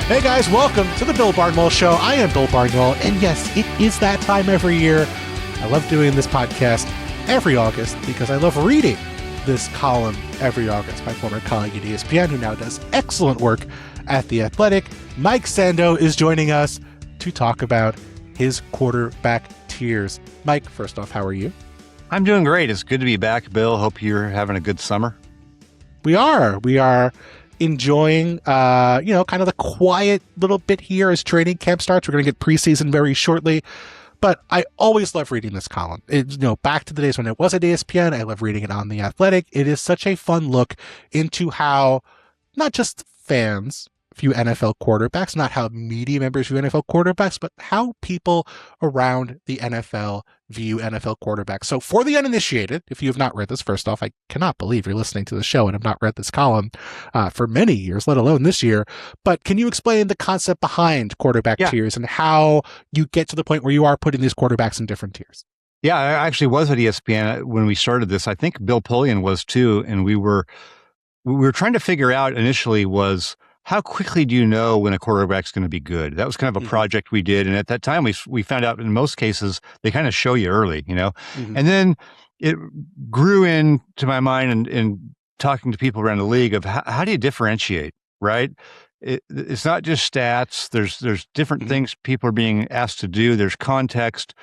Hey guys, welcome to the Bill Barnwell Show. I am Bill Barnwell, and yes, it is that time every year. I love doing this podcast every August because I love reading this column every August. My former colleague at ESPN, who now does excellent work at The Athletic, Mike Sando, is joining us to talk about his quarterback tiers. Mike, first off, how are you? I'm doing great. It's good to be back, Bill. Hope you're having a good summer. We are enjoying, kind of the quiet little bit here as training camp starts. We're going to get preseason very shortly, but I always love reading this column. Back to the days when it was at ESPN, I love reading it on The Athletic. It is such a fun look into how not just fans view NFL quarterbacks, not how media members view NFL quarterbacks, but how people around the NFL view NFL quarterbacks. So for the uninitiated, if you have not read this, first off, I cannot believe you're listening to the show and have not read this column for many years, let alone this year. But can you explain the concept behind quarterback tiers and how you get to the point where you are putting these quarterbacks in different tiers? Yeah, I actually was at ESPN when we started this. I think Bill Pullian was too. And we were trying to figure out initially was, how quickly do you know when a quarterback's going to be good? That was kind of a project we did. And at that time, we found out in most cases, they kind of show you early, And then it grew into my mind and talking to people around the league of how do you differentiate, right? It's not just stats. There's different things people are being asked to do. There's context.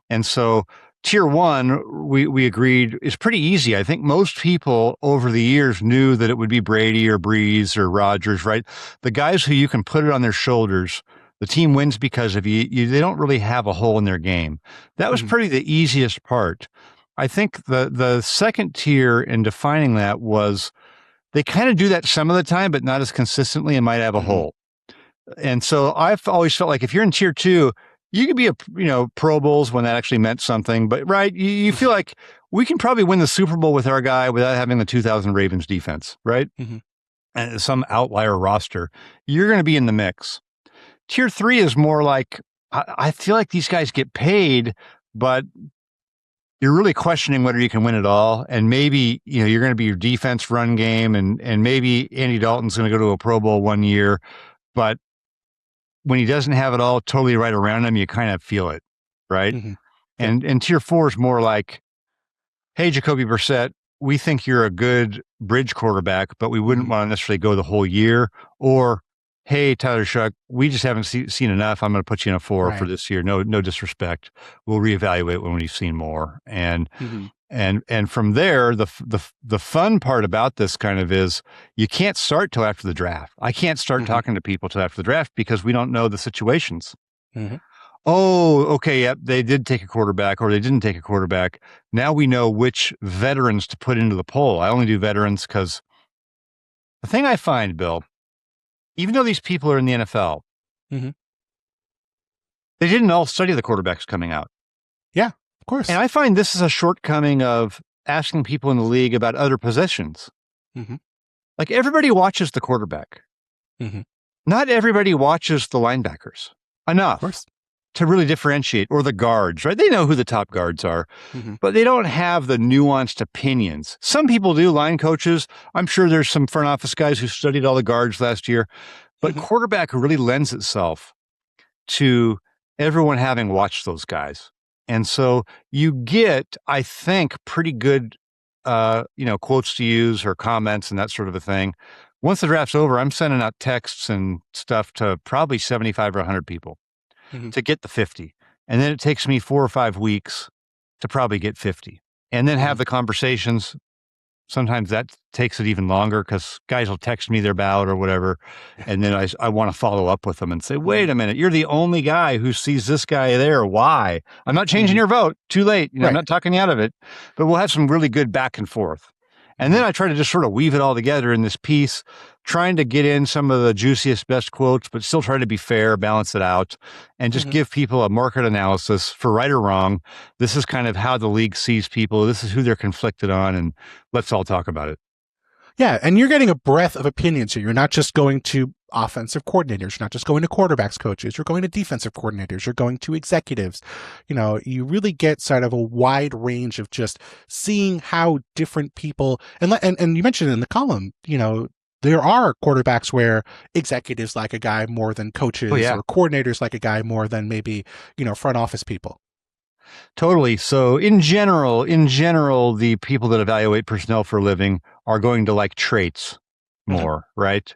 And so tier one, we agreed, is pretty easy. I think most people over the years knew that it would be Brady or Breeze or Rodgers, right? The guys who you can put it on their shoulders, the team wins because of you. They don't really have a hole in their game. That was pretty the easiest part. I think the second tier in defining that was they kind of do that some of the time, but not as consistently and might have a hole. And so I've always felt like if you're in tier two, you could be Pro Bowls when that actually meant something, but right, you feel like we can probably win the Super Bowl with our guy without having the 2000 Ravens defense, right? And some outlier roster, you're going to be in the mix. Tier three is more like, I feel like these guys get paid, but you're really questioning whether you can win it all. And maybe, you're going to be your defense run game and maybe Andy Dalton's going to go to a Pro Bowl one year, but when he doesn't have it all totally right around him, you kind of feel it, right? And tier four is more like, hey, Jacoby Brissett, we think you're a good bridge quarterback, but we wouldn't want to necessarily go the whole year. Or, hey, Tyler Shuck, we just haven't seen enough. I'm going to put you in a four for this year. No disrespect. We'll reevaluate when we've seen more. And from there, the fun part about this kind of is you can't start till after the draft. I can't start talking to people till after the draft because we don't know the situations. Oh, okay, yep, they did take a quarterback or they didn't take a quarterback. Now we know which veterans to put into the poll. I only do veterans because the thing I find, Bill, even though these people are in the NFL, they didn't all study the quarterbacks coming out. Yeah. Of course. And I find this is a shortcoming of asking people in the league about other positions. Like everybody watches the quarterback. Not everybody watches the linebackers enough to really differentiate, or the guards, right? They know who the top guards are, but they don't have the nuanced opinions. Some people do, line coaches. I'm sure there's some front office guys who studied all the guards last year, but quarterback really lends itself to everyone having watched those guys. And so you get, I think, pretty good, quotes to use or comments and that sort of a thing. Once the draft's over, I'm sending out texts and stuff to probably 75 or 100 people to get the 50. And then it takes me 4 or 5 weeks to probably get 50. And then have the conversations. Sometimes that takes it even longer because guys will text me their bout or whatever. And then I want to follow up with them and say, wait a minute, you're the only guy who sees this guy there. Why? I'm not changing your vote. Too late. I'm not talking you out of it. But we'll have some really good back and forth. And then I try to just sort of weave it all together in this piece, trying to get in some of the juiciest, best quotes, but still try to be fair, balance it out, and just give people a market analysis for right or wrong. This is kind of how the league sees people. This is who they're conflicted on, and let's all talk about it. Yeah, and you're getting a breadth of opinions here. You're not just going to offensive coordinators. You're not just going to quarterbacks coaches. You're going to defensive coordinators. You're going to executives. You know, you really get sort of a wide range of just seeing how different people, and you mentioned in the column, you know, there are quarterbacks where executives like a guy more than Oh coaches yeah, or coordinators like a guy more than maybe, front office people. totally. So in general, the people that evaluate personnel for a living are going to like traits Mhm. more, right?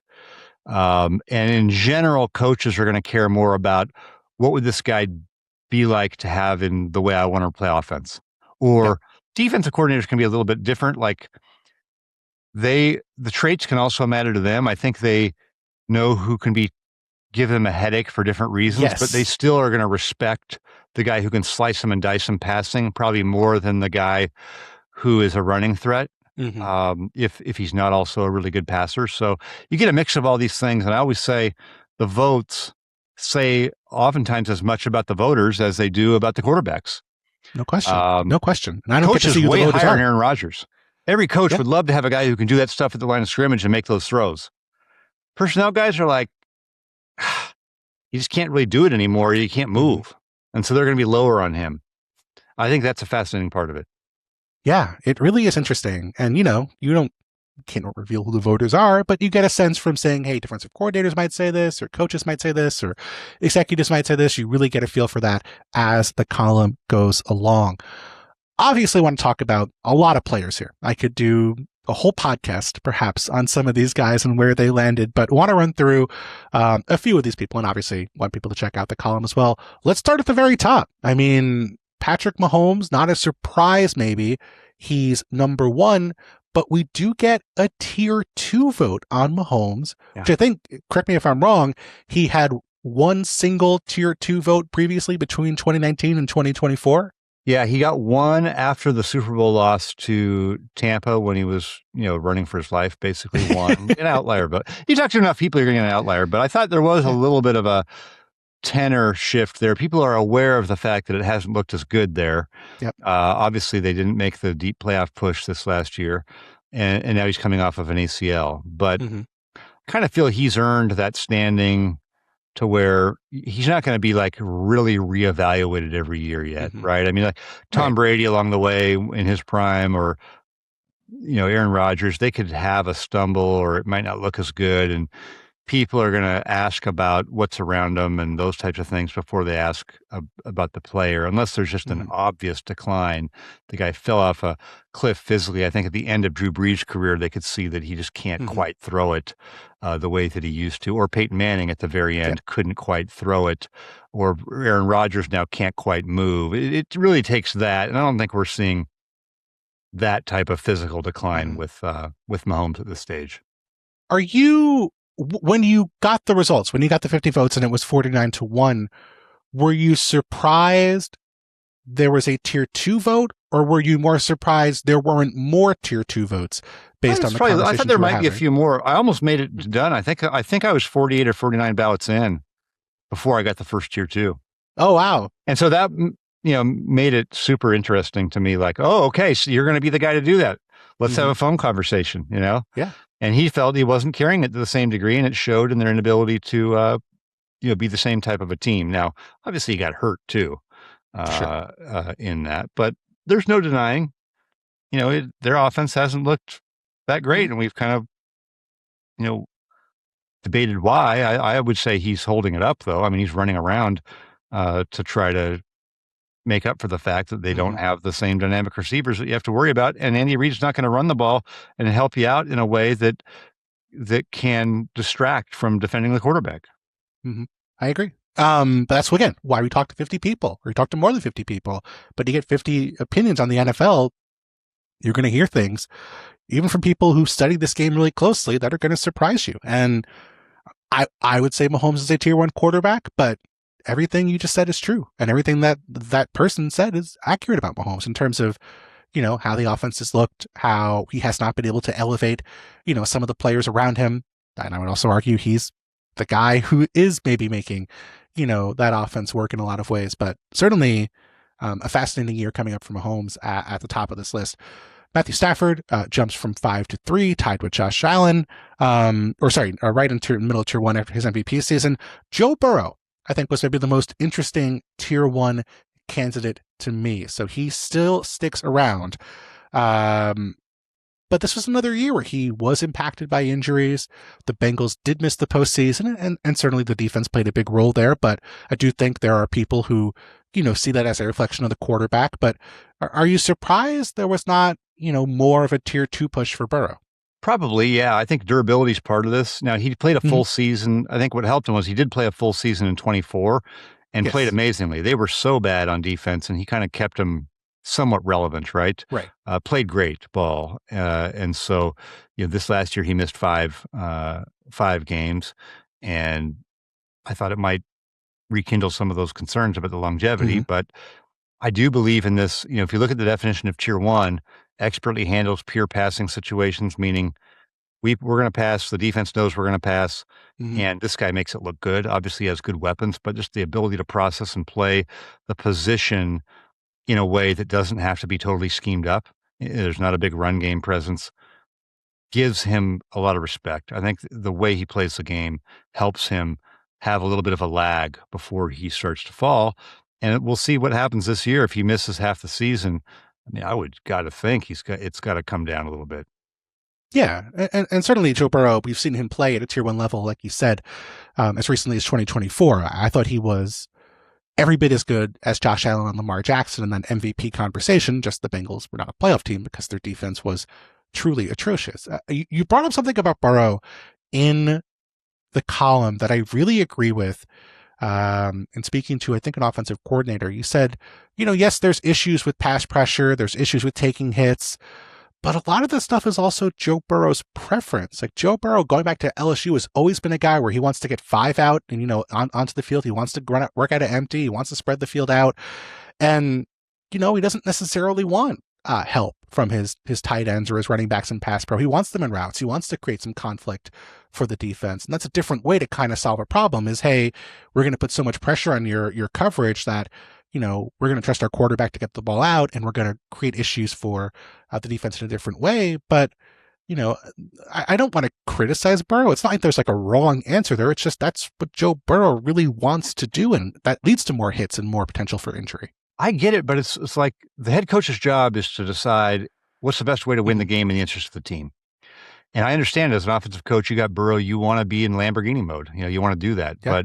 And in general, coaches are going to care more about what would this guy be like to have in the way I want to play offense. Yep. Or defensive coordinators can be a little bit different. Like the traits can also matter to them. I think they know who can give them a headache for different reasons, but they Yes. still are going to respect the guy who can slice them and dice them passing, probably more than the guy who is a running threat. Hmm. If he's not also a really good passer. So you get a mix of all these things. And I always say the votes say oftentimes as much about the voters as they do about the quarterbacks. No question. Um, No question. And I don't get to Coaches see who the way voters higher than are. Aaron Rodgers. Every coach Yeah. would love to have a guy who can do that stuff at the line of scrimmage and make those throws. Personnel guys are like, you just can't really do it anymore. You can't Hmm. move. And so they're going to be lower on him. I think that's a fascinating part of it. Yeah, it really is interesting. And, can't reveal who the voters are, but you get a sense from saying, hey, defensive coordinators might say this, or coaches might say this, or executives might say this. You really get a feel for that as the column goes along. Obviously, I want to talk about a lot of players here. I could do a whole podcast, perhaps, on some of these guys and where they landed, but want to run through a few of these people, and obviously want people to check out the column as well. Let's start at the very top. I mean, Patrick Mahomes, not a surprise, maybe. He's number one, but we do get a tier 2 vote on Mahomes, which I think, correct me if I'm wrong, he had one single tier 2 vote previously between 2019 and 2024. Yeah, he got one after the Super Bowl loss to Tampa when he was, running for his life, basically one. An outlier, but you talk to enough people, you're going to get an outlier. But I thought there was a little bit of a tenor shift there. People are aware of the fact that it hasn't looked as good there. Yep. Obviously, they didn't make the deep playoff push this last year, and now he's coming off of an ACL. But Mm-hmm. I kind of feel he's earned that standing to where he's not going to be like really reevaluated every year yet, Mm-hmm. right? I mean, like Tom Right. Brady along the way in his prime, or Aaron Rodgers, they could have a stumble, or it might not look as good, and people are going to ask about what's around them and those types of things before they ask about the player, unless there's just an Mm-hmm. obvious decline. The guy fell off a cliff physically. I think at the end of Drew Brees' career, they could see that he just can't Mm-hmm. quite throw it the way that he used to. Or Peyton Manning at the very end Yep. couldn't quite throw it. Or Aaron Rodgers now can't quite move. It really takes that. And I don't think we're seeing that type of physical decline Mm-hmm. with Mahomes at this stage. Are you, when you got the results, when you got the 50 votes and it was 49-1, were you surprised there was a tier 2 vote, or were you more surprised there weren't more tier 2 votes based on the conversations I thought there you were might be a having? few more. I almost made it done. I think I was 48 or 49 ballots in before I got the first tier 2. Oh, wow. And so that made it super interesting to me. Like, oh, okay, so you're going to be the guy to do that. Let's have a phone conversation. Yeah. And he felt he wasn't carrying it to the same degree, and it showed in their inability to be the same type of a team. Now, obviously, he got hurt too Sure. in that, but there's no denying, their offense hasn't looked that great, Mhm. and we've kind of, debated why. I would say he's holding it up, though. I mean, he's running around to try to make up for the fact that they don't Mhm. have the same dynamic receivers that you have to worry about, and Andy Reid's not going to run the ball and help you out in a way that can distract from defending the quarterback. Mhm. I agree. But that's, again, why we talk to 50 people, or we talk to more than 50 people. But you get 50 opinions on the NFL, you're going to hear things, even from people who study this game really closely, that are going to surprise you. And I would say Mahomes is a tier 1 quarterback, but everything you just said is true. And everything that person said is accurate about Mahomes in terms of, how the offense has looked, how he has not been able to elevate, some of the players around him. And I would also argue he's the guy who is maybe making, that offense work in a lot of ways. But certainly a fascinating year coming up for Mahomes at the top of this list. Matthew Stafford jumps from 5 to 3, tied with Josh Allen, right into middle of tier 1 after his MVP season. Joe Burrow, I think, was maybe the most interesting tier 1 candidate to me. So he still sticks around. But this was another year where he was impacted by injuries. The Bengals did miss the postseason, and certainly the defense played a big role there. But I do think there are people who, see that as a reflection of the quarterback. But are you surprised there was not, more of a tier 2 push for Burrow? Probably, yeah. I think durability is part of this. Now, he played a Mhm. full season. I think what helped him was he did play a full season in 24 and played Yes. amazingly. They were so bad on defense, and he kind of kept them somewhat relevant, right? Right. Played great ball. And so, this last year he missed five games, and I thought it might rekindle some of those concerns about the longevity. Hmm. But I do believe in this. If you look at the definition of tier 1, expertly handles pure passing situations, meaning we're going to pass. The defense knows we're going to pass, Hmm. and this guy makes it look good. Obviously, he has good weapons, but just the ability to process and play the position in a way that doesn't have to be totally schemed up. There's not a big run game presence. Gives him a lot of respect. I think the way he plays the game helps him have a little bit of a lag before he starts to fall. And we'll see what happens this year if he misses half the season. I mean, I would got to think it's got to come down a little bit. Yeah, and certainly Joe Burrow, we've seen him play at a tier 1 level, like you said, as recently as 2024. I thought he was every bit as good as Josh Allen and Lamar Jackson in that MVP conversation. Just the Bengals were not a playoff team because their defense was truly atrocious. You brought up something about Burrow in the column that I really agree with. And speaking to, I think, an offensive coordinator, you said, yes, there's issues with pass pressure, there's issues with taking hits, but a lot of this stuff is also Joe Burrow's preference. Like Joe Burrow, going back to LSU, has always been a guy where he wants to get 5 out and, onto the field. He wants to work out of empty. He wants to spread the field out. And, he doesn't necessarily want help from his tight ends or his running backs in pass pro. He wants them in routes. He wants to create some conflict for the defense. And that's a different way to kind of solve a problem is, hey, we're going to put so much pressure on your coverage that, we're going to trust our quarterback to get the ball out, and we're going to create issues for the defense in a different way. But, I don't want to criticize Burrow. It's not like there's like a wrong answer there. It's just that's what Joe Burrow really wants to do, and that leads to more hits and more potential for injury. I get it, but it's like the head coach's job is to decide what's the best way to win the Mhm. game in the interest of the team. And I understand as an offensive coach, you got Burrow, you want to be in Lamborghini mode. You want to do that. Yeah.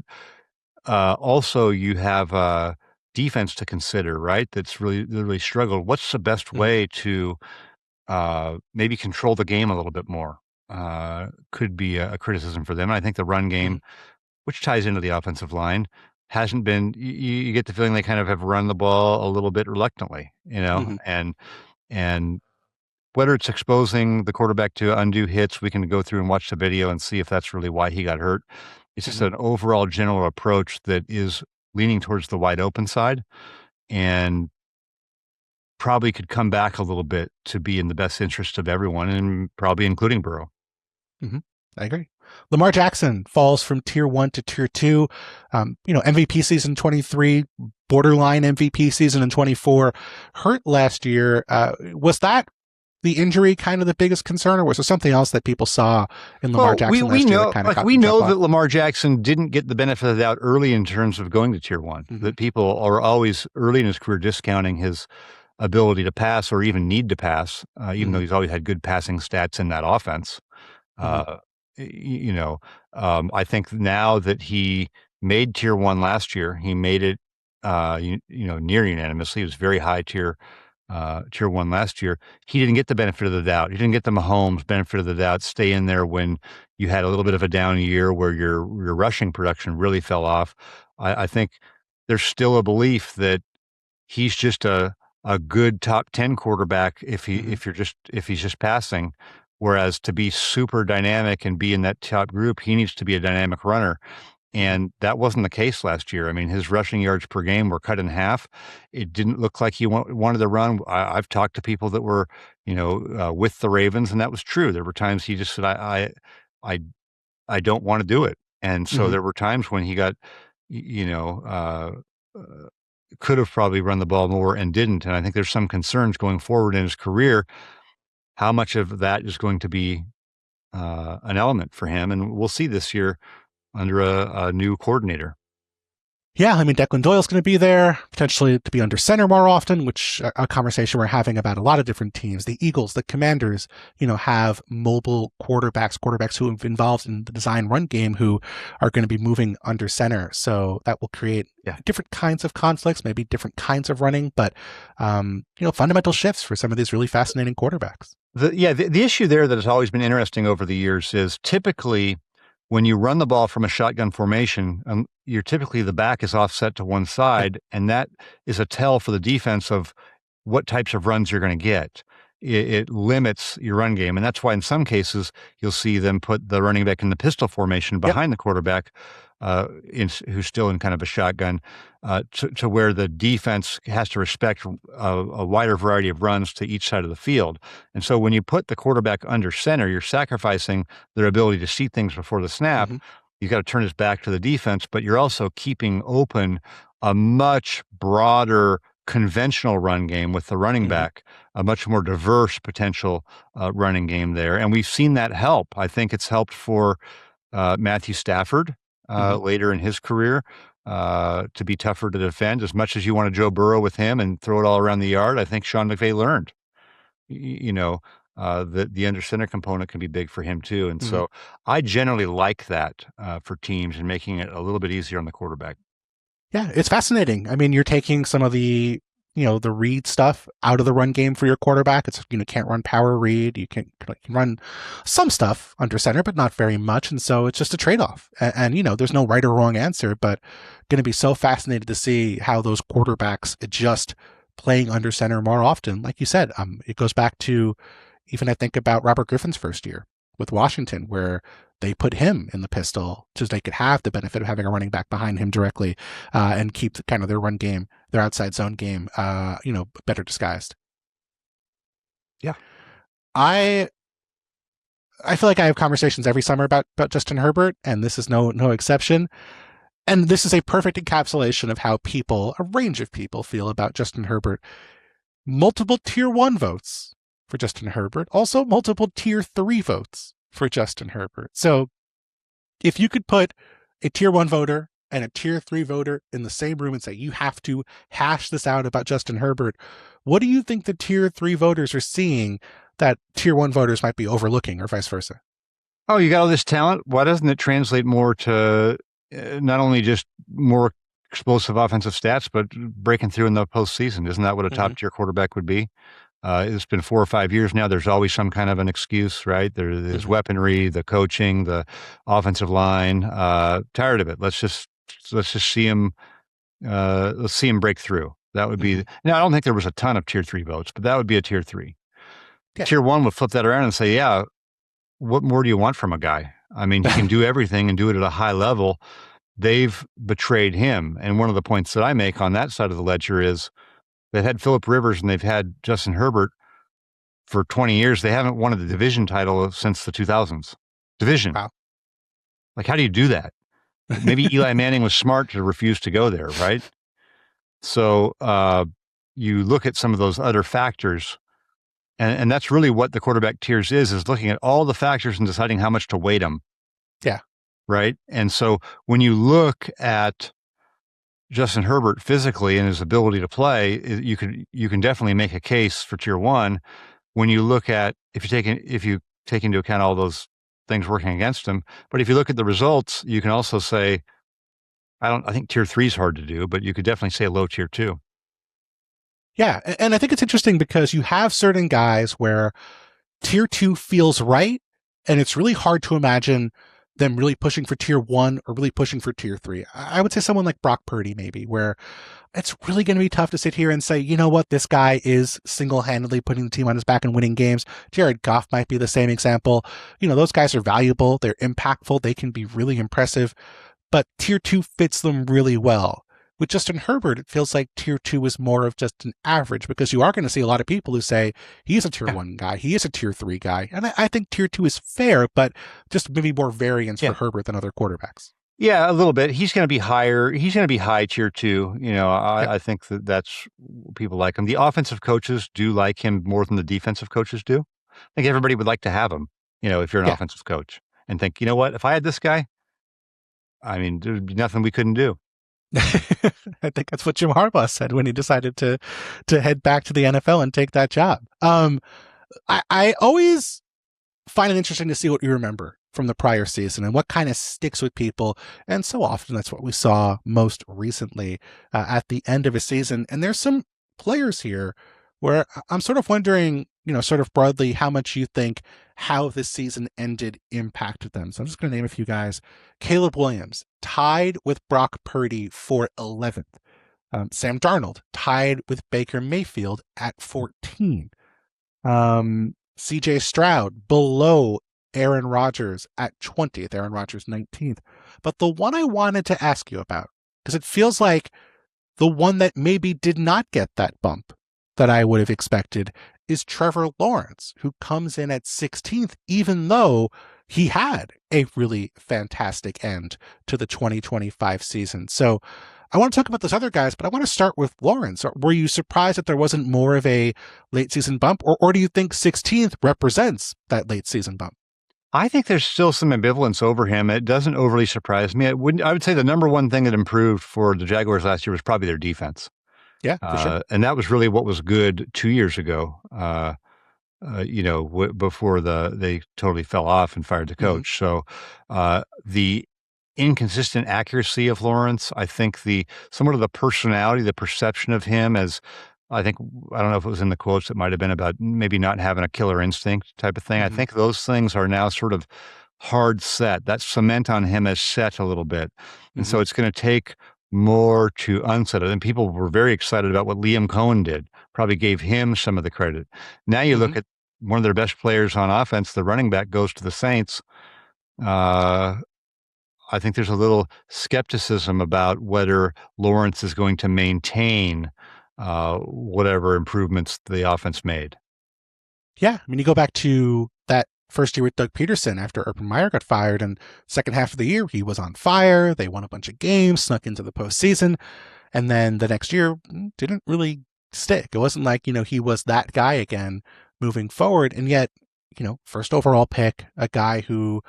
But also you have defense to consider, right? That's really struggled. What's the best Mhm. way to maybe control the game a little bit more? Could be a criticism for them. I think the run game, Mhm. which ties into the offensive line, hasn't been. You get the feeling they kind of have run the ball a little bit reluctantly, Mhm. and whether it's exposing the quarterback to undue hits, we can go through and watch the video and see if that's really why he got hurt. It's just Mhm. an overall general approach that is leaning towards the wide open side and probably could come back a little bit to be in the best interest of everyone and probably including Burrow. Mhm. I agree. Lamar Jackson falls from tier 1 to tier 2. MVP season 23, borderline MVP season in 24. Hurt last year. Was that the injury kind of the biggest concern, or was there something else that people saw in Lamar Well, Jackson we last year that know kind of like got we them jump know off? that Lamar Jackson didn't get the benefit of the doubt early in terms of going to tier 1. Hmm. That people are always early in his career discounting his ability to pass or even need to pass, even though Hmm. he's always had good passing stats in that offense. Hmm. Uh, y- you know, I think now that he made tier 1 last year, he made it, near unanimously. He was very high tier 1 last year. He didn't get the benefit of the doubt. He didn't get the Mahomes benefit of the doubt. Stay in there when you had a little bit of a down year where your rushing production really fell off. I think there's still a belief that he's just a good top 10 quarterback Hmm. if he's just passing. Whereas to be super dynamic and be in that top group, he needs to be a dynamic runner. Hmm. And that wasn't the case last year. I mean, his rushing yards per game were cut in half. It didn't look like he wanted to run. I've talked to people that were, with the Ravens, and that was true. There were times he just said, I, I don't want to do it. And so Hmm. there were times when he got, y- you know, could have probably run the ball more and didn't. And I think there's some concerns going forward in his career, how much of that is going to be an element for him. And we'll see this year under a new coordinator. Yeah, I mean, Declan Doyle's going to be there, potentially to be under center more often, which a conversation we're having about a lot of different teams. The Eagles, the Commanders, have mobile quarterbacks who have been involved in the design run game who are going to be moving under center. So that will create different kinds of conflicts, maybe different kinds of running, but, fundamental shifts for some of these really fascinating quarterbacks. The issue there that has always been interesting over the years is typically when you run the ball from a shotgun formation, you're typically the back is offset to one side, and that is a tell for the defense of what types of runs you're going to get. It limits your run game, and that's why in some cases you'll see them put the running back in the pistol formation behind the quarterback, who's still in kind of a shotgun, to where the defense has to respect a wider variety of runs to each side of the field. And so when you put the quarterback under center, you're sacrificing their ability to see things before the snap. Mm-hmm. You've got to turn his back to the defense, but you're also keeping open a much broader conventional run game with the running back, a much more diverse potential running game there. And we've seen that help. I think it's helped for Matthew Stafford later in his career to be tougher to defend. As much as you want to Joe Burrow with him and throw it all around the yard, I think Sean McVay learned, the under center component can be big for him too. And so I generally like that for teams and making it a little bit easier on the quarterback. Yeah, it's fascinating. I mean, you're taking some of the, the read stuff out of the run game for your quarterback. It's, can't run power read. You can run some stuff under center, but not very much. And so it's just a trade-off. And there's no right or wrong answer, but going to be so fascinated to see how those quarterbacks adjust playing under center more often. Like you said, it goes back to even I think about Robert Griffin's first year with Washington, where they put him in the pistol so they could have the benefit of having a running back behind him directly and keep kind of their run game, their outside zone game, better disguised. Yeah. I feel like I have conversations every summer about Justin Herbert, and this is no exception. And this is a perfect encapsulation of how a range of people feel about Justin Herbert. Multiple tier 1 votes for Justin Herbert, also multiple tier 3 votes for Justin Herbert. So if you could put a tier 1 voter and a tier 3 voter in the same room and say, you have to hash this out about Justin Herbert, what do you think the tier 3 voters are seeing that tier 1 voters might be overlooking, or vice versa? Oh, you got all this talent. Why doesn't it translate more to not only just more explosive offensive stats, but breaking through in the postseason? Isn't that what a top tier quarterback would be? It's been 4 or 5 years now. There's always some kind of an excuse, right? There's weaponry, the coaching, the offensive line. Tired of it. Let's just see him. Let's see him break through. That would be. Now, I don't think there was a ton of tier 3 votes, but that would be a tier 3. Yeah. Tier 1 would flip that around and say, yeah, what more do you want from a guy? I mean, he can do everything and do it at a high level. They've betrayed him. And one of the points that I make on that side of the ledger is they've had Phillip Rivers and they've had Justin Herbert for 20 years. They haven't won the division title since the 2000s. Division. Wow. Like, how do you do that? Maybe Eli Manning was smart to refuse to go there, right? So you look at some of those other factors, and that's really what the quarterback tiers is looking at all the factors and deciding how much to weight them. Yeah. Right? And so when you look at Justin Herbert physically and his ability to play, you can definitely make a case for tier 1. When you look at if you take into account all those things working against him, but if you look at the results, you can also say, I think tier 3 is hard to do, but you could definitely say low tier 2. Yeah, and I think it's interesting because you have certain guys where tier 2 feels right, and it's really hard to imagine them really pushing for tier 1 or really pushing for tier 3. I would say someone like Brock Purdy, maybe, where it's really going to be tough to sit here and say, you know what, this guy is single-handedly putting the team on his back and winning games. Jared Goff might be the same example. Those guys are valuable. They're impactful. They can be really impressive, but tier 2 fits them really well. With Justin Herbert, it feels like tier 2 is more of just an average, because you are going to see a lot of people who say he's a tier 1 guy, he is a tier 3 guy. And I think tier 2 is fair, but just maybe more variance for Herbert than other quarterbacks. Yeah, a little bit. He's going to be higher. He's going to be high tier 2. I think that's people like him. The offensive coaches do like him more than the defensive coaches do. I think everybody would like to have him, if you're an offensive coach, and think, you know what, if I had this guy, I mean, there'd be nothing we couldn't do. I think that's what Jim Harbaugh said when he decided to head back to the NFL and take that job. I always find it interesting to see what you remember from the prior season and what kind of sticks with people. And so often that's what we saw most recently at the end of a season. And there's some players here where I'm sort of wondering, sort of broadly, how much you think how this season ended impacted them. So I'm just going to name a few guys. Caleb Williams tied with Brock Purdy for 11th. Sam Darnold tied with Baker Mayfield at 14. CJ Stroud below Aaron Rodgers at 20th, Aaron Rodgers 19th. But the one I wanted to ask you about, because it feels like the one that maybe did not get that bump that I would have expected, is Trevor Lawrence, who comes in at 16th, even though he had a really fantastic end to the 2025 season. So I want to talk about those other guys, but I want to start with Lawrence. Were you surprised that there wasn't more of a late season bump, or do you think 16th represents that late season bump? I think there's still some ambivalence over him. It doesn't overly surprise me. I would say the number one thing that improved for the Jaguars last year was probably their defense. Yeah, for sure. And that was really what was good 2 years ago. Before they totally fell off and fired the coach. So the inconsistent accuracy of Lawrence, I think somewhat of the personality, the perception of him as, I don't know if it was in the quotes, it might have been about maybe not having a killer instinct type of thing. I think those things are now sort of hard set. That cement on him is set a little bit. And so it's going to take more to unset it. And people were very excited about what Liam Cohen did, probably gave him some of the credit. Now you look at one of their best players on offense, the running back, goes to the Saints. I think there's a little skepticism about whether Lawrence is going to maintain whatever improvements the offense made. Yeah, I mean, you go back to that first year with Doug Peterson after Urban Meyer got fired, and second half of the year he was on fire. They won a bunch of games, snuck into the postseason, and then the next year didn't really stick. It wasn't like he was that guy again moving forward, and yet first overall pick, a guy who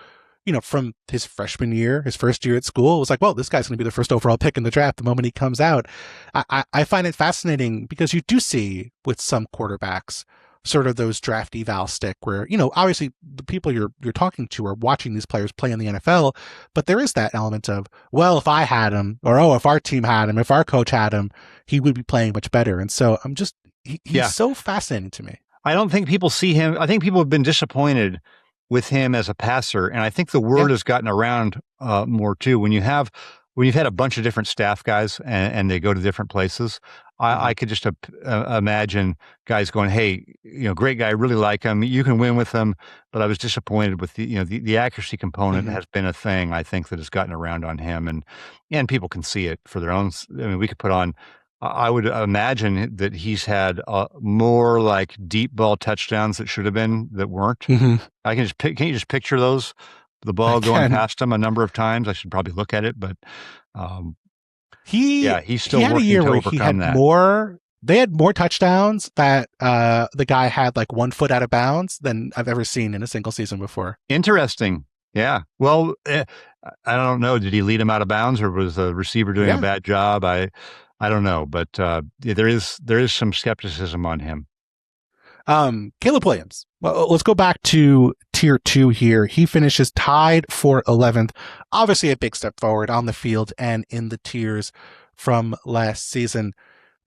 from his freshman year, his first year at school, was like, well, this guy's going to be the first overall pick in the draft the moment he comes out. I find it fascinating because you do see with some quarterbacks sort of those draft eval stick where, obviously the people you're talking to are watching these players play in the NFL, but there is that element of, well, if I had him, or, oh, if our team had him, if our coach had him, he would be playing much better. And so he's so fascinating to me. I don't think people see him. I think people have been disappointed with him as a passer. And I think the word has gotten around more too. When you've had a bunch of different staff guys and they go to different places, I could just imagine guys going, hey, great guy, really like him. You can win with him. But I was disappointed with the accuracy component has been a thing, I think, that has gotten around on him. And people can see it for their own. I mean, we could put on, I would imagine that he's had more like deep ball touchdowns that should have been that weren't. Can you just picture those? The ball going past him a number of times. I should probably look at it, but he's still had a year where he had that. They had more touchdowns that the guy had like 1 foot out of bounds than I've ever seen in a single season before. Interesting. Yeah. Well, I don't know. Did he lead him out of bounds, or was the receiver doing a bad job? I don't know, but there is some skepticism on him. Caleb Williams. Well, let's go back to tier 2 here. He finishes tied for 11th. Obviously a big step forward on the field and in the tiers from last season.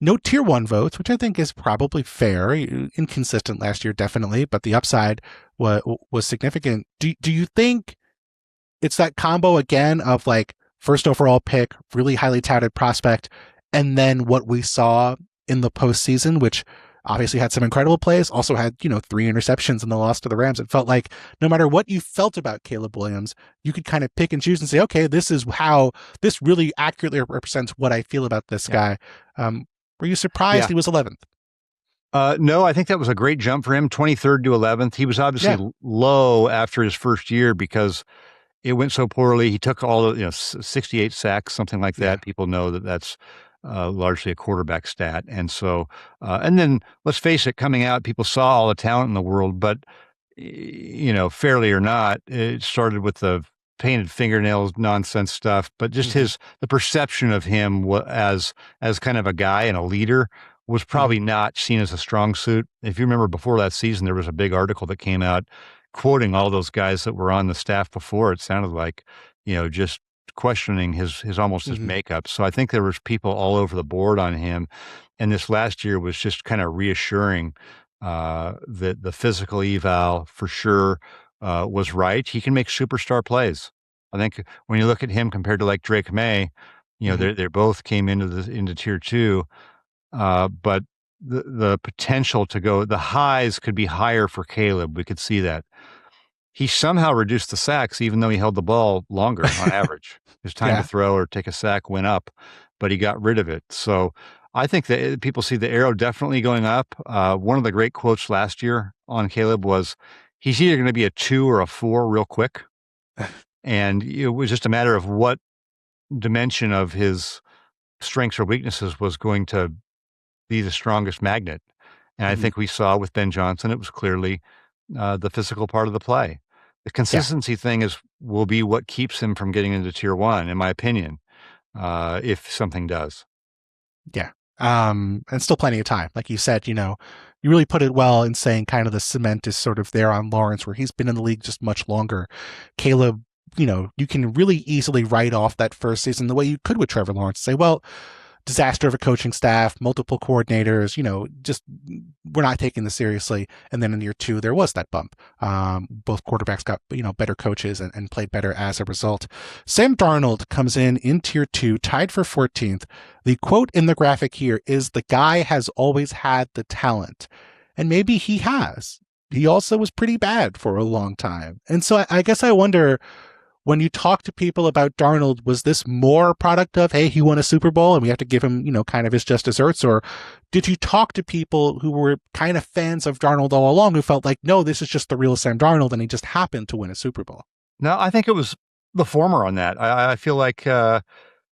No tier 1 votes, which I think is probably fair. Inconsistent last year, definitely, but the upside was significant. Do you think it's that combo again of like first overall pick, really highly touted prospect, and then what we saw in the postseason, which obviously had some incredible plays, also had, 3 interceptions in the loss to the Rams. It felt like no matter what you felt about Caleb Williams, you could kind of pick and choose and say, okay, this is how this really accurately represents what I feel about this guy. Were you surprised he was 11th? No, I think that was a great jump for him, 23rd to 11th. He was obviously low after his first year because it went so poorly. He took all 68 sacks, something like that. People know that that's largely a quarterback stat. And so, and then let's face it, coming out, people saw all the talent in the world, but, fairly or not, it started with the painted fingernails nonsense stuff, but just the perception of him as kind of a guy and a leader was probably not seen as a strong suit. If you remember before that season, there was a big article that came out quoting all those guys that were on the staff before. It sounded like, just questioning his makeup. So I think there was people all over the board on him. And this last year was just kind of reassuring that the physical eval for sure was right. He can make superstar plays. I think when you look at him compared to like Drake May, they both came into tier 2, but the potential to go, the highs could be higher for Caleb. We could see that. He somehow reduced the sacks, even though he held the ball longer on average. His time to throw or take a sack went up, but he got rid of it. So I think that people see the arrow definitely going up. One of the great quotes last year on Caleb was, he's either going to be a 2 or a 4 real quick. And it was just a matter of what dimension of his strengths or weaknesses was going to be the strongest magnet. And I think we saw with Ben Johnson, it was clearly the physical part of the play. The consistency thing will be what keeps him from getting into tier 1, in my opinion, if something does. Yeah. And still plenty of time. Like you said, you really put it well in saying kind of the cement is sort of there on Lawrence, where he's been in the league just much longer. Caleb, you can really easily write off that first season the way you could with Trevor Lawrence. Say, well, disaster of a coaching staff, multiple coordinators, just we're not taking this seriously. And then in year 2, there was that bump. Both quarterbacks got, better coaches and played better as a result. Sam Darnold comes in tier 2, tied for 14th. The quote in the graphic here is, the guy has always had the talent. And maybe he has. He also was pretty bad for a long time. And so I guess I wonder, when you talk to people about Darnold, was this more a product of, hey, he won a Super Bowl and we have to give him, kind of his just desserts? Or did you talk to people who were kind of fans of Darnold all along who felt like, no, this is just the real Sam Darnold and he just happened to win a Super Bowl? No, I think it was the former on that. I feel like,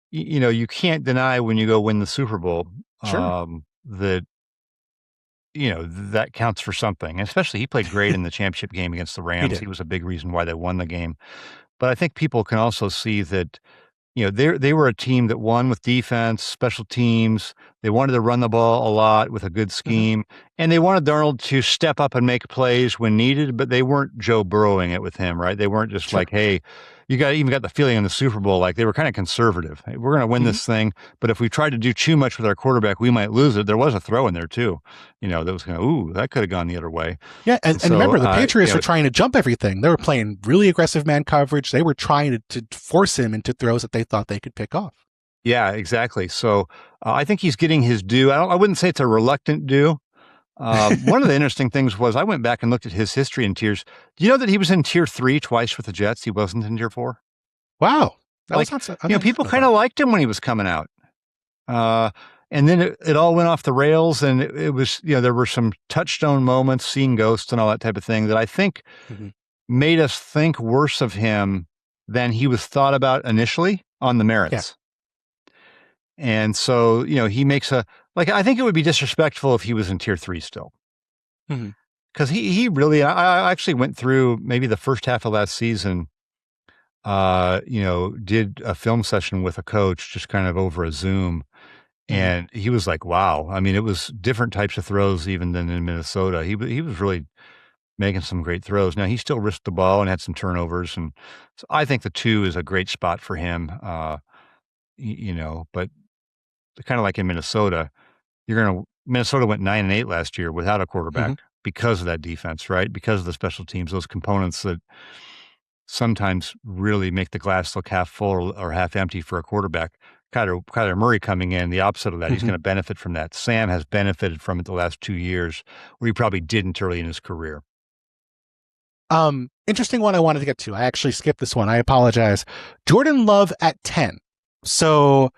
you can't deny when you go win the Super Bowl that, that counts for something. Especially he played great in the championship game against the Rams. He was a big reason why they won the game. But I think people can also see that, they were a team that won with defense, special teams. They wanted to run the ball a lot with a good scheme. And they wanted Darnold to step up and make plays when needed, but they weren't Joe Burrowing it with him, right? They weren't just like, hey, you even got the feeling in the Super Bowl, like they were kind of conservative. Hey, we're going to win this thing, but if we tried to do too much with our quarterback, we might lose it. There was a throw in there too, that was kind of, that could have gone the other way. Yeah, and remember, the Patriots were trying to jump everything. They were playing really aggressive man coverage. They were trying to force him into throws that they thought they could pick off. Yeah, exactly. So I think he's getting his due. I wouldn't say it's a reluctant due. One of the interesting things was I went back and looked at his history in tiers. Do you know that he was in tier 3 twice with the Jets? He wasn't in tier 4. Wow. People kind of liked him when he was coming out. And then it all went off the rails, and it was, there were some touchstone moments, seeing ghosts and all that type of thing that I think made us think worse of him than he was thought about initially on the merits. Yeah. And so, he makes I think it would be disrespectful if he was in tier 3 still. Because he really, I actually went through maybe the first half of last season, did a film session with a coach just kind of over a Zoom. And he was like, wow. I mean, it was different types of throws even than in Minnesota. He was really making some great throws. Now, he still risked the ball and had some turnovers. And so I think the 2 is a great spot for him, but kind of like in Minnesota, Minnesota went 9-8 last year without a quarterback because of that defense, right? Because of the special teams, those components that sometimes really make the glass look half full or half empty for a quarterback. Kyler Murray coming in, the opposite of that. He's going to benefit from that. Sam has benefited from it the last 2 years, where he probably didn't early in his career. Interesting one I wanted to get to. I actually skipped this one. I apologize. Jordan Love at 10. So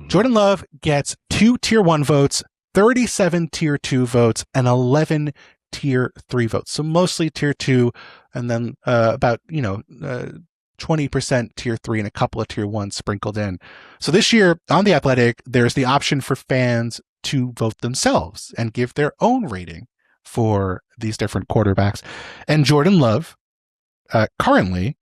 Jordan Love gets 2 tier 1 votes, 37 tier 2 votes, and 11 tier 3 votes. So mostly tier 2, and then about 20% tier 3 and a couple of tier 1 sprinkled in. So this year on The Athletic, there's the option for fans to vote themselves and give their own rating for these different quarterbacks. And Jordan Love, currently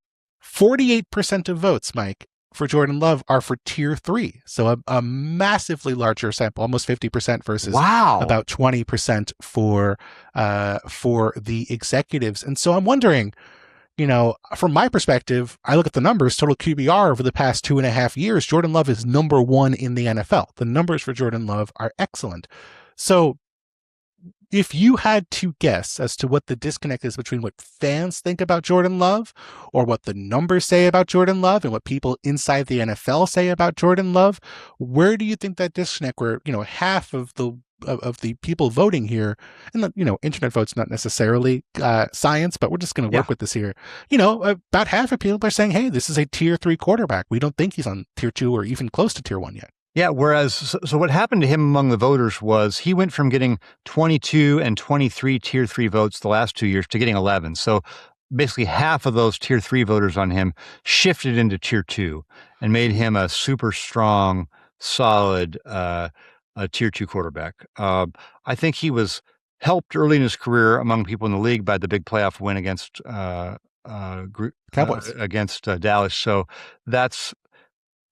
48% of votes, Mike, for Jordan Love are for tier 3. So a massively larger sample, almost 50% versus about 20% for the executives. And so I'm wondering, from my perspective, I look at the numbers, total QBR over the past 2.5 years, Jordan Love is number 1 in the NFL. The numbers for Jordan Love are excellent. So if you had to guess as to what the disconnect is between what fans think about Jordan Love or what the numbers say about Jordan Love and what people inside the NFL say about Jordan Love, where do you think that disconnect where, half of the people voting here, and internet vote's not necessarily science, but we're just going to work with this here. About half of people are saying, hey, this is a tier 3 quarterback. We don't think he's on tier 2 or even close to tier 1 yet. Yeah, whereas, so what happened to him among the voters was he went from getting 22 and 23 tier 3 votes the last 2 years to getting 11. So basically half of those tier 3 voters on him shifted into tier 2 and made him a super strong, solid tier 2 quarterback. I think he was helped early in his career among people in the league by the big playoff win against Cowboys against Dallas. So that's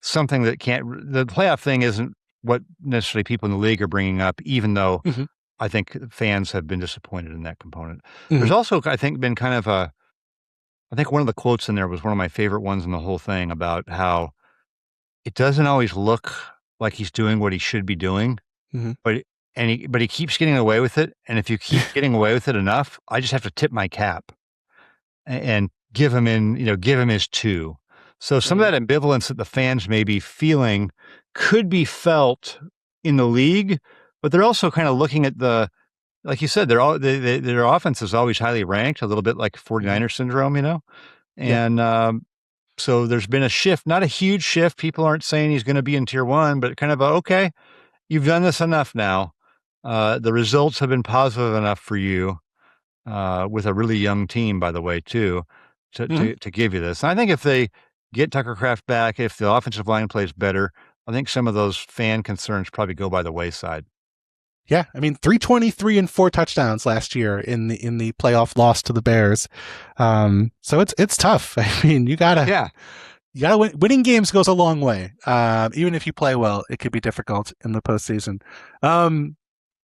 something that the playoff thing isn't what necessarily people in the league are bringing up, even though I think fans have been disappointed in that component. There's also, I think, been kind of I think one of the quotes in there was one of my favorite ones in the whole thing about how it doesn't always look like he's doing what he should be doing, but he keeps getting away with it. And if you keep getting away with it enough, I just have to tip my cap and give him his 2. So some of that ambivalence that the fans may be feeling could be felt in the league, but they're also kind of looking at like you said, their offense is always highly ranked, a little bit like 49er syndrome, And so there's been a shift, not a huge shift. People aren't saying he's going to be in tier 1, but kind of okay, you've done this enough now. The results have been positive enough for you with a really young team, by the way, too, to give you this. And I think if they get Tucker Kraft back, if the offensive line plays better, I think some of those fan concerns probably go by the wayside. Yeah, I mean, 323 and 4 touchdowns last year in the playoff loss to the Bears. So it's tough. I mean, you gotta win. Winning games goes a long way. Even if you play well, it could be difficult in the postseason.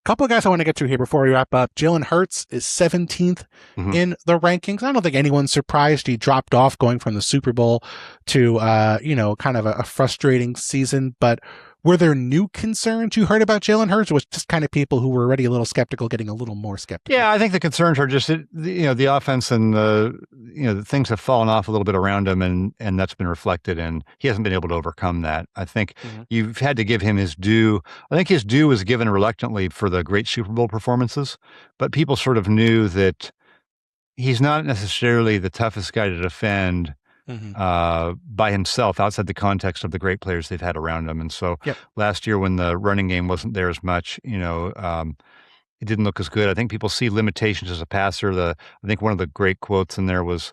Couple of guys I want to get to here before we wrap up. Jalen Hurts is 17th in the rankings. I don't think anyone's surprised he dropped off going from the Super Bowl to, kind of a frustrating season. But were there new concerns you heard about Jalen Hurts, or was just kind of people who were already a little skeptical getting a little more skeptical? Yeah, I think the concerns are just, the offense and the things have fallen off a little bit around him, and that's been reflected, and he hasn't been able to overcome that. I think you've had to give him his due. I think his due was given reluctantly for the great Super Bowl performances, but people sort of knew that he's not necessarily the toughest guy to defend by himself outside the context of the great players they've had around him. And so last year when the running game wasn't there as much, it didn't look as good. I think people see limitations as a passer. I think one of the great quotes in there was,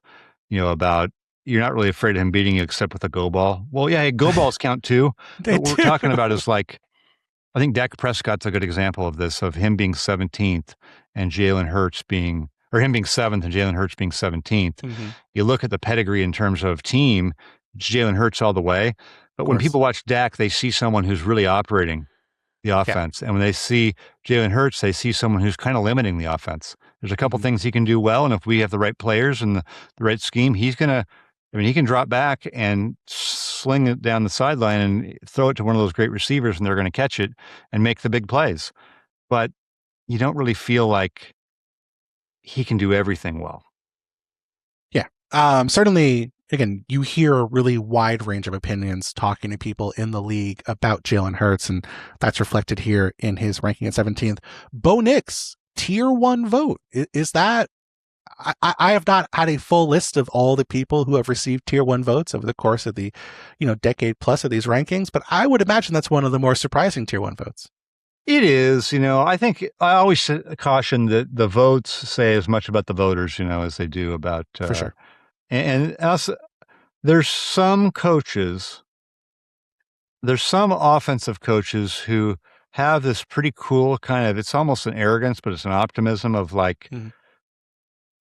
about you're not really afraid of him beating you except with a go ball. Well, yeah, go balls count too. What we're talking about is like, I think Dak Prescott's a good example of this, of him being 17th and Jalen Hurts being, or him being 7th and Jalen Hurts being 17th. You look at the pedigree in terms of team, it's Jalen Hurts all the way. But when people watch Dak, they see someone who's really operating the offense. And when they see Jalen Hurts, they see someone who's kind of limiting the offense. There's a couple things he can do well, and if we have the right players and the right scheme, he can drop back and sling it down the sideline and throw it to one of those great receivers, and they're going to catch it and make the big plays. But you don't really feel like he can do everything well. Yeah. Certainly, again, you hear a really wide range of opinions talking to people in the league about Jalen Hurts, and that's reflected here in his ranking at 17th. Bo Nix, tier 1 vote. Is that... I have not had a full list of all the people who have received tier 1 votes over the course of the, decade plus of these rankings, but I would imagine that's one of the more surprising tier 1 votes. It is, I think I always caution that the votes say as much about the voters, as they do about, for sure. And also, there's some offensive coaches who have this pretty cool kind of, it's almost an arrogance, but it's an optimism of like,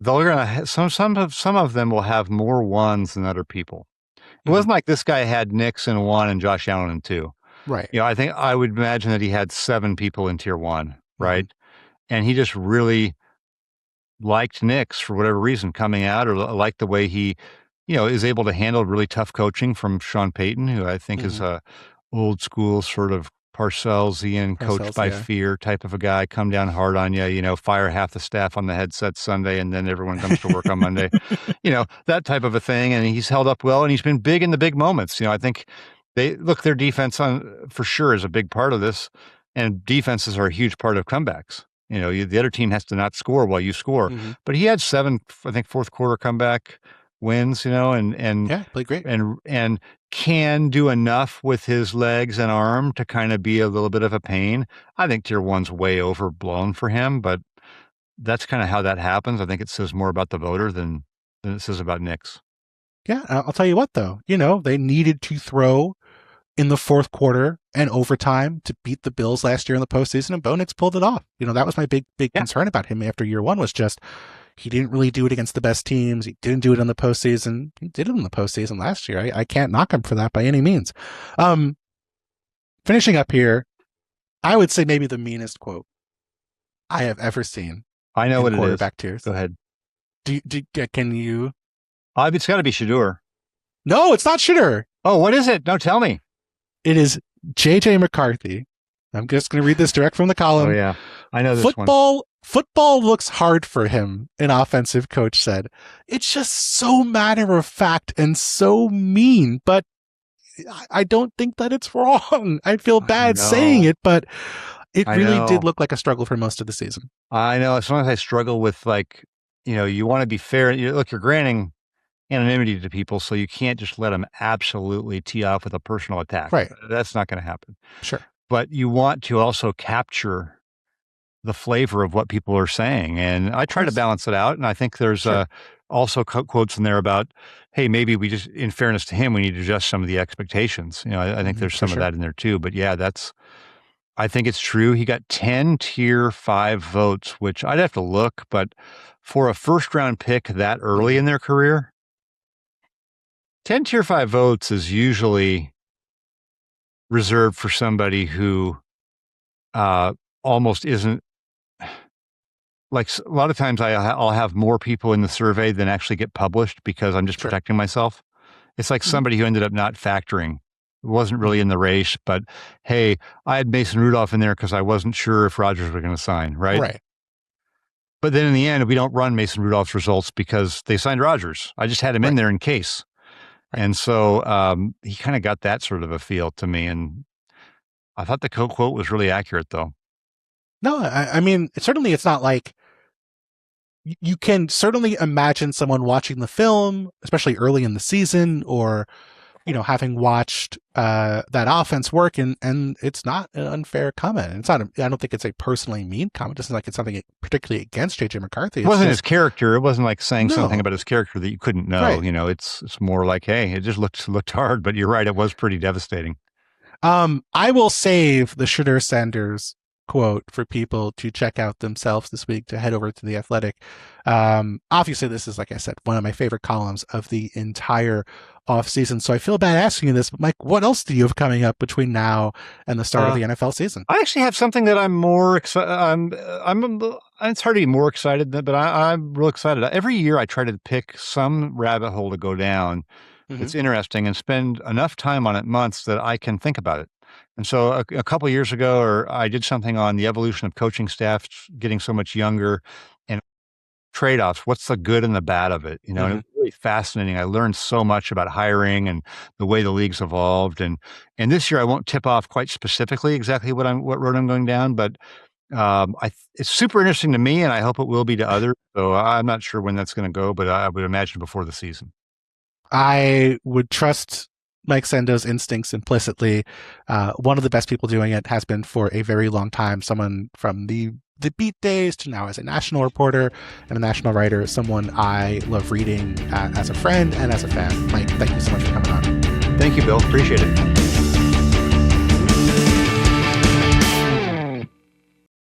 they're gonna some of them will have more ones than other people. It wasn't like this guy had Knicks in 1 and Josh Allen in 2. Right. I think I would imagine that he had 7 people in tier 1, right? And he just really liked Knicks for whatever reason coming out, or liked the way he, is able to handle really tough coaching from Sean Payton, who I think is a old school sort of Parcellsian coach by fear type of a guy. Come down hard on you, fire half the staff on the headset Sunday, and then everyone comes to work on Monday. That type of a thing. And he's held up well, and he's been big in the big moments. I think their defense for sure is a big part of this, and defenses are a huge part of comebacks. The other team has to not score while you score. But he had 7, I think, fourth quarter comeback wins, and played great, and can do enough with his legs and arm to kind of be a little bit of a pain. I think tier 1's way overblown for him, but that's kind of how that happens. I think it says more about the voter than it says about Knicks. Yeah, I'll tell you what, though. They needed to throw in the fourth quarter and overtime to beat the Bills last year in the postseason, and Bo Nix pulled it off. That was my big concern about him after year 1 was just he didn't really do it against the best teams. He didn't do it in the postseason. He did it in the postseason last year. I can't knock him for that by any means. Finishing up here, I would say maybe the meanest quote I have ever seen. I know what it is. Quarterback tiers. Go ahead. Can you? It's got to be Shedeur. No, it's not Shedeur. Oh, what is it? No, tell me. It is J.J. McCarthy. I'm just going to read this direct from the column. Oh, yeah. I know this one. Football looks hard for him, an offensive coach said. It's just so matter of fact and so mean, but I don't think that it's wrong. I feel bad saying it, but it really did look like a struggle for most of the season. I know. Sometimes I struggle with, you want to be fair. You're granting anonymity to people, so you can't just let them absolutely tee off with a personal attack. Right. That's not going to happen. Sure. But you want to also capture the flavor of what people are saying. And I try to balance it out. And I think there's also quotes in there about, hey, maybe we just, in fairness to him, we need to adjust some of the expectations. I think there's some of that in there too. But yeah, I think it's true. He got 10 tier 5 votes, which I'd have to look, but for a first round pick that early in their career, 10 tier 5 votes is usually reserved for somebody who almost isn't, like a lot of times I'll have more people in the survey than actually get published because I'm just protecting myself. It's like somebody who ended up not factoring. It wasn't really in the race, but hey, I had Mason Rudolph in there because I wasn't sure if Rodgers was going to sign, right? Right. But then in the end, we don't run Mason Rudolph's results because they signed Rodgers. I just had him in there in case. And so he kind of got that sort of a feel to me. And I thought the quote was really accurate, though. No, I mean, certainly it's not like you can certainly imagine someone watching the film, especially early in the season, or, having watched that offense work, and it's not an unfair comment. It's not. I don't think it's a personally mean comment. It doesn't like it's something particularly against J.J. McCarthy. It wasn't his character. It wasn't like saying something about his character that you couldn't know. Right. It's more like, hey, it just looked hard. But you're right. It was pretty devastating. I will save the Shedeur Sanders quote for people to check out themselves this week, to head over to The Athletic. Obviously, this is, like I said, one of my favorite columns of the entire offseason. So I feel bad asking you this, but Mike, what else do you have coming up between now and the start of the NFL season? I actually have something that I'm more excited. It's hard to be more excited, but I'm real excited. Every year I try to pick some rabbit hole to go down. It's interesting and spend enough time on it, months, that I can think about it. And so a couple of years ago, I did something on the evolution of coaching staff getting so much younger and trade-offs. What's the good and the bad of it? And it was really fascinating. I learned so much about hiring and the way the league's evolved. And this year I won't tip off quite specifically exactly what road I'm going down, but it's super interesting to me, and I hope it will be to others. So I'm not sure when that's going to go, but I would imagine before the season. I would trust Mike Sando's instincts implicitly. One of the best people doing it has been for a very long time. Someone from the beat days to now as a national reporter and a national writer. Someone I love reading as a friend and as a fan. Mike, thank you so much for coming on. Thank you, Bill. Appreciate it.